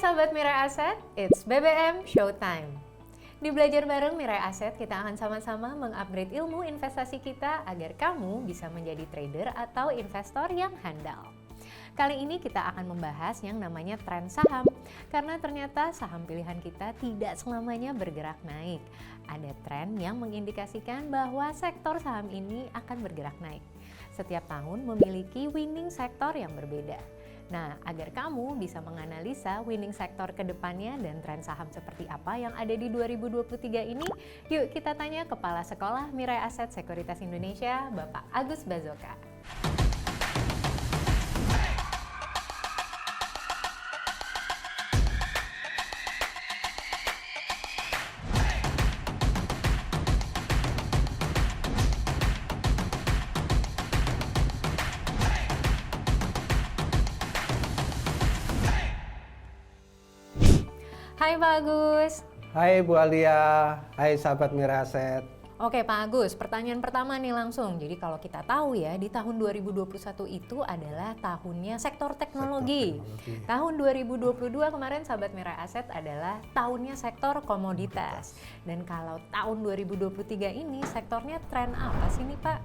Sahabat Mirai Aset, it's BBM Showtime. Di Belajar Bareng Mirai Aset, kita akan sama-sama mengupgrade ilmu investasi kita agar kamu bisa menjadi trader atau investor yang handal. Kali ini kita akan membahas yang namanya tren saham, karena ternyata saham pilihan kita tidak selamanya bergerak naik. Ada tren yang mengindikasikan bahwa sektor saham ini akan bergerak naik. Setiap tahun memiliki winning sektor yang berbeda. Nah, agar kamu bisa menganalisa winning sektor ke depannya dan tren saham seperti apa yang ada di 2023 ini, yuk kita tanya Kepala Sekolah Mirai Aset Sekuritas Indonesia, Bapak Agus Bazoka. Hai Pak Agus. Hai Bu Alia, hai sahabat Mirai Aset. Oke Pak Agus, pertanyaan pertama nih langsung. Jadi kalau kita tahu ya, di tahun 2021 itu adalah tahunnya sektor teknologi. Tahun 2022 kemarin sahabat Mirai Aset adalah tahunnya sektor komoditas. Dan kalau tahun 2023 ini sektornya tren apa sih nih Pak?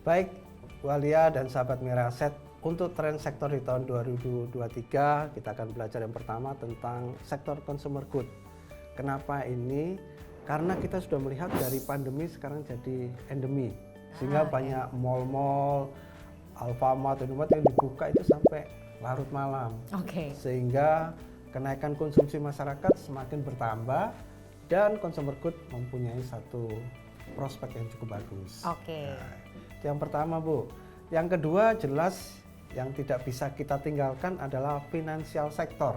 Baik Bu Alia dan sahabat Mirai Aset, untuk tren sektor di tahun 2023 kita akan belajar yang pertama tentang sektor consumer good. Kenapa ini? Karena kita sudah melihat dari pandemi sekarang jadi endemi, sehingga banyak mall-mall, Alfamart, Indomaret yang dibuka itu sampai larut malam. Sehingga kenaikan konsumsi masyarakat semakin bertambah dan consumer good mempunyai satu prospek yang cukup bagus. Nah, yang pertama Bu. Yang kedua jelas yang tidak bisa kita tinggalkan adalah financial sector,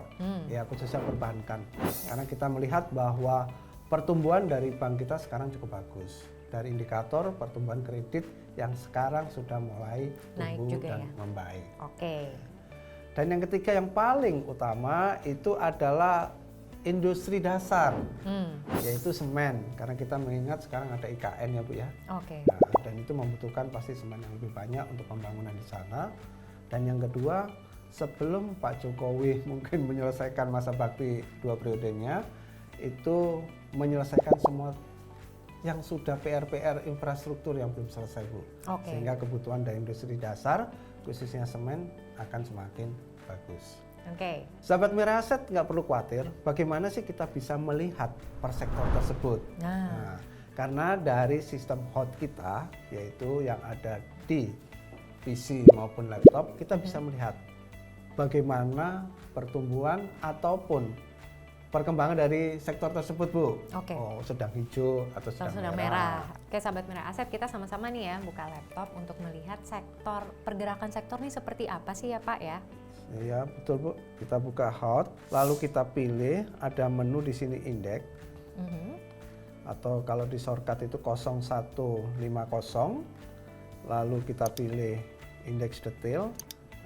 ya khususnya perbankan. Karena kita melihat bahwa pertumbuhan dari bank kita sekarang cukup bagus. Dari indikator pertumbuhan kredit yang sekarang sudah mulai tumbuh dan membaik. Dan yang ketiga yang paling utama itu adalah industri dasar, yaitu semen. Karena kita mengingat sekarang ada IKN ya Bu ya. Nah, dan itu membutuhkan pasti semen yang lebih banyak untuk pembangunan di sana. Dan yang kedua, sebelum Pak Jokowi mungkin menyelesaikan masa bakti 2 periodenya, itu menyelesaikan semua yang sudah PR-PR infrastruktur yang belum selesai Bu. Sehingga kebutuhan dari industri dasar, khususnya semen, akan semakin bagus. Sahabat Mirai Aset nggak perlu khawatir, bagaimana sih kita bisa melihat per sektor tersebut. Nah, karena dari sistem HOT kita, yaitu yang ada di PC maupun laptop, kita bisa melihat bagaimana pertumbuhan ataupun perkembangan dari sektor tersebut Bu. Oh, sedang hijau atau sedang merah. Oke sahabat Mirai Aset, kita sama-sama nih ya buka laptop untuk melihat sektor, pergerakan sektor ini seperti apa sih ya Pak ya? Iya betul Bu, kita buka HOT, lalu kita pilih ada menu di sini indeks, atau kalau di shortcut itu 0150, lalu kita pilih indeks detail.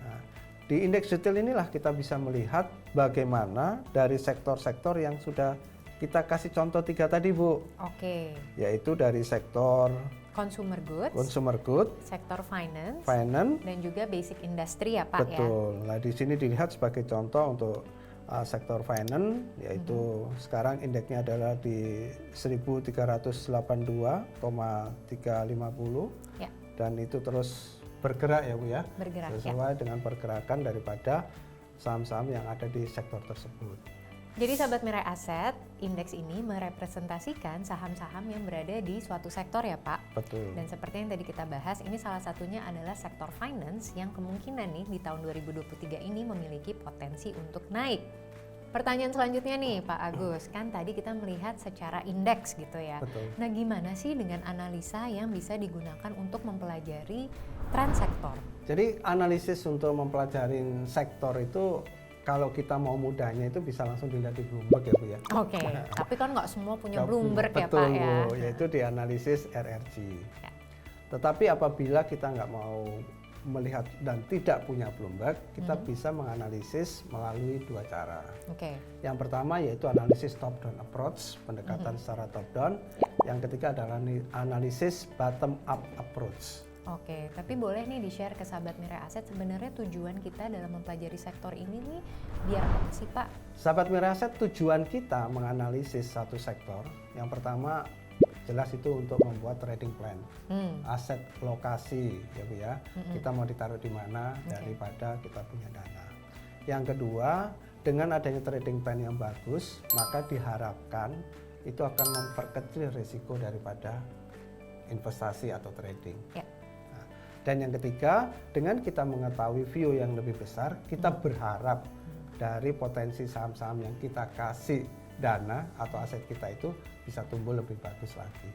Nah, di indeks detail inilah kita bisa melihat bagaimana dari sektor-sektor yang sudah kita kasih contoh 3 tadi Bu. Yaitu dari sektor consumer good, sektor finance, dan juga basic industry ya Pak. Betul. Nah di sini dilihat sebagai contoh untuk sektor finance, yaitu sekarang indeksnya adalah di 1382,350 dan itu terus bergerak ya Bu ya, sesuai dengan pergerakan daripada saham-saham yang ada di sektor tersebut. Jadi sahabat Mirai Aset, indeks ini merepresentasikan saham-saham yang berada di suatu sektor ya Pak. Betul. Dan seperti yang tadi kita bahas, ini salah satunya adalah sektor finance yang kemungkinan nih di tahun 2023 ini memiliki potensi untuk naik. Pertanyaan selanjutnya nih Pak Agus, kan tadi kita melihat secara indeks gitu ya. Nah gimana sih dengan analisa yang bisa digunakan untuk mempelajari tren sektor? Jadi analisis untuk mempelajari sektor itu kalau kita mau mudahnya itu bisa langsung dilihat di Bloomberg ya Bu ya. Tapi kan nggak semua punya Bloomberg ya Pak ya. Betul, yaitu di analisis RRG. Tetapi apabila kita nggak mau melihat dan tidak punya Bloomberg, kita bisa menganalisis melalui 2 cara. Yang pertama yaitu analisis top-down approach, pendekatan secara top-down. Yang ketiga adalah analisis bottom-up approach. Oke, tapi boleh nih di-share ke sahabat Mirai Aset sebenarnya tujuan kita dalam mempelajari sektor ini nih biar apa sih Pak? Sahabat Mirai Aset, tujuan kita menganalisis satu sektor, yang pertama jelas itu untuk membuat trading plan, aset lokasi ya Bu ya, kita mau ditaruh di mana daripada kita punya dana. Yang kedua, dengan adanya trading plan yang bagus, maka diharapkan itu akan memperkecil risiko daripada investasi atau trading. Ya. Nah, dan yang ketiga, dengan kita mengetahui view yang lebih besar, kita berharap dari potensi saham-saham yang kita kasih dana atau aset kita itu bisa tumbuh lebih bagus lagi.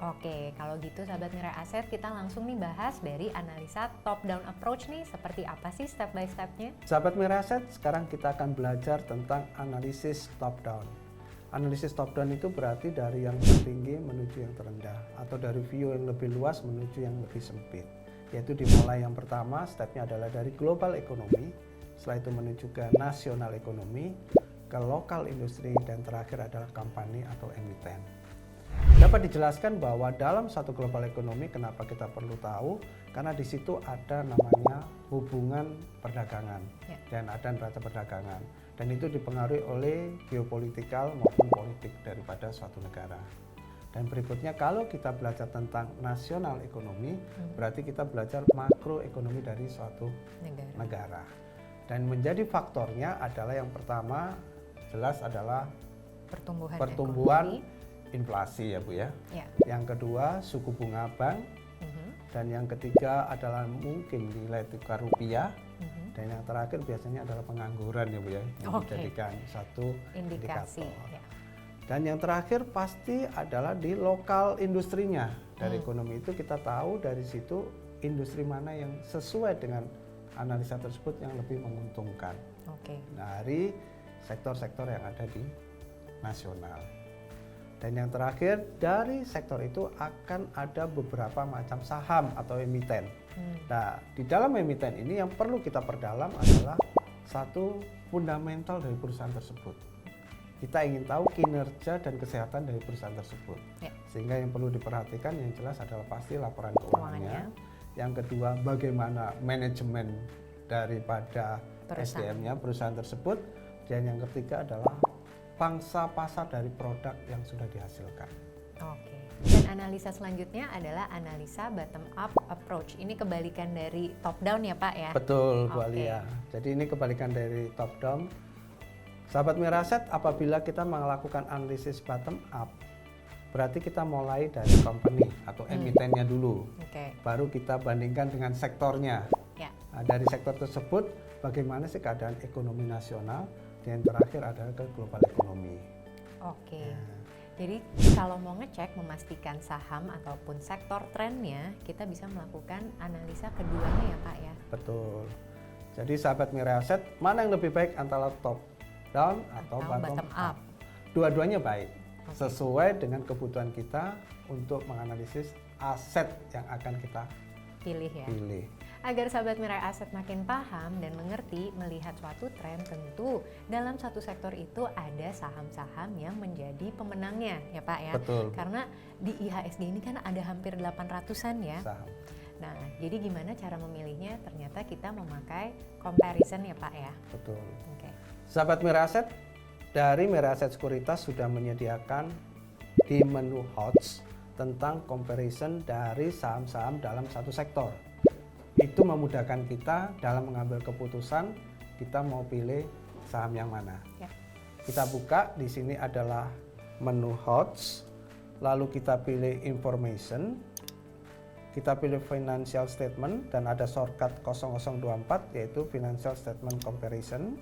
Oke, kalau gitu sahabat Mirai Aset kita langsung nih bahas dari analisa top down approach nih seperti apa sih step by stepnya? Sahabat Mirai Aset, sekarang kita akan belajar tentang analisis top down. Analisis top down itu berarti dari yang tertinggi menuju yang terendah atau dari view yang lebih luas menuju yang lebih sempit. Yaitu dimulai yang pertama, stepnya adalah dari global ekonomi, setelah itu menuju ke nasional ekonomi, ke lokal industri, dan terakhir adalah company atau emiten. Dapat dijelaskan bahwa dalam satu global ekonomi kenapa kita perlu tahu, karena di situ ada namanya hubungan perdagangan dan ada neraca perdagangan, dan itu dipengaruhi oleh geopolitikal maupun politik daripada suatu negara. Dan berikutnya kalau kita belajar tentang nasional ekonomi, berarti kita belajar makroekonomi dari suatu negara. Dan menjadi faktornya adalah yang pertama jelas adalah pertumbuhan inflasi ya Bu ya. Yang kedua suku bunga bank, dan yang ketiga adalah mungkin nilai tukar rupiah, dan yang terakhir biasanya adalah pengangguran ya Bu ya, yang dijadikan satu indikator. Dan yang terakhir pasti adalah di lokal industrinya. Dari ekonomi itu kita tahu dari situ industri mana yang sesuai dengan analisa tersebut yang lebih menguntungkan dari sektor-sektor yang ada di nasional. Dan yang terakhir dari sektor itu akan ada beberapa macam saham atau emiten. Nah, di dalam emiten ini yang perlu kita perdalam adalah satu fundamental dari perusahaan tersebut. Kita ingin tahu kinerja dan kesehatan dari perusahaan tersebut. Sehingga yang perlu diperhatikan yang jelas adalah pasti laporan keuangannya. Yang kedua, bagaimana manajemen daripada SDM-nya perusahaan tersebut. Dan yang ketiga adalah pangsa pasar dari produk yang sudah dihasilkan. Dan analisa selanjutnya adalah analisa bottom up approach. Ini kebalikan dari top down ya Pak ya? Betul Bu Alia. Jadi ini kebalikan dari top down. Sahabat Mirai Aset, apabila kita melakukan analisis bottom up, berarti kita mulai dari company atau emitennya dulu. Baru kita bandingkan dengan sektornya. Nah, dari sektor tersebut, bagaimana sih keadaan ekonomi nasional, dan terakhir adalah ke global ekonomi. Jadi kalau mau ngecek memastikan saham ataupun sektor trennya, kita bisa melakukan analisa keduanya ya Pak ya? Betul. Jadi sahabat Mirai Aset, mana yang lebih baik antara top down atau bottom up? Dua-duanya baik, sesuai dengan kebutuhan kita untuk menganalisis aset yang akan kita pilih. Agar sahabat Mirai Aset makin paham dan mengerti melihat suatu tren, tentu dalam satu sektor itu ada saham-saham yang menjadi pemenangnya ya Pak ya. Betul. Karena di IHSG ini kan ada hampir 800-an ya saham. Nah, jadi gimana cara memilihnya? Ternyata kita memakai comparison ya Pak ya. Betul. Sahabat Mirai Aset, dari Mirai Aset Sekuritas sudah menyediakan di menu HOTS tentang comparison dari saham-saham dalam satu sektor. Itu memudahkan kita dalam mengambil keputusan kita mau pilih saham yang mana. Kita buka, di sini adalah menu HOTS, lalu kita pilih information, kita pilih financial statement, dan ada shortcut 0024 yaitu financial statement comparison.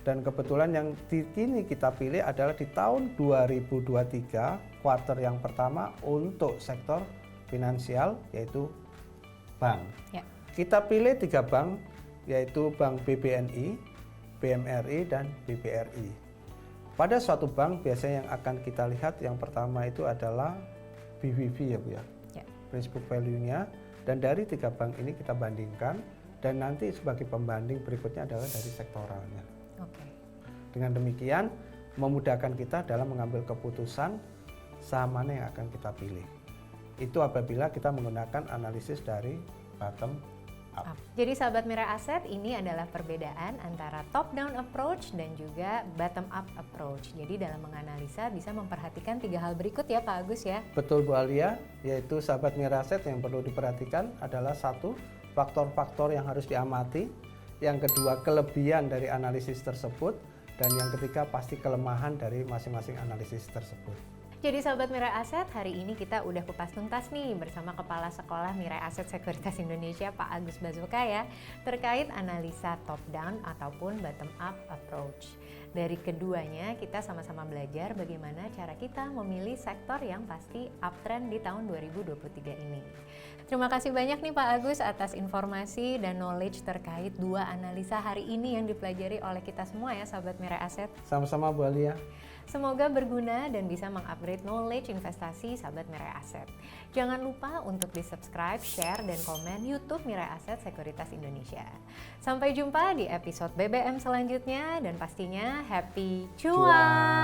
Dan kebetulan yang di sini kita pilih adalah di tahun 2023 kuartal yang pertama untuk sektor finansial yaitu bank. Kita pilih 3 bank yaitu Bank BBNI, BMRI, dan BBRI. Pada suatu bank biasanya yang akan kita lihat yang pertama itu adalah BVV ya Bu ya, principal value-nya, dan dari 3 bank ini kita bandingkan dan nanti sebagai pembanding berikutnya adalah dari sektoralnya. Dengan demikian memudahkan kita dalam mengambil keputusan saham mana yang akan kita pilih. Itu apabila kita menggunakan analisis dari bottom up. Jadi sahabat Mirai Asset, ini adalah perbedaan antara top down approach dan juga bottom up approach. Jadi dalam menganalisa bisa memperhatikan 3 hal berikut ya Pak Agus ya. Betul Bu Alia, yaitu sahabat Mirai Asset yang perlu diperhatikan adalah 1, faktor-faktor yang harus diamati. Yang kedua, kelebihan dari analisis tersebut. Dan yang ketiga, pasti kelemahan dari masing-masing analisis tersebut. Jadi sahabat Mirai Asset, hari ini kita udah kupas tuntas nih bersama Kepala Sekolah Mirai Asset Sekuritas Indonesia Pak Agus Bazoka ya, terkait analisa top down ataupun bottom up approach. Dari keduanya kita sama-sama belajar bagaimana cara kita memilih sektor yang pasti uptrend di tahun 2023 ini. Terima kasih banyak nih Pak Agus atas informasi dan knowledge terkait 2 analisa hari ini yang dipelajari oleh kita semua ya sahabat Mirai Asset. Sama-sama Bu Alia. Semoga berguna dan bisa mengupgrade knowledge investasi sahabat Mirai Asset. Jangan lupa untuk di-subscribe, share, dan komen YouTube Mirai Asset Sekuritas Indonesia. Sampai jumpa di episode BBM selanjutnya dan pastinya happy cuan!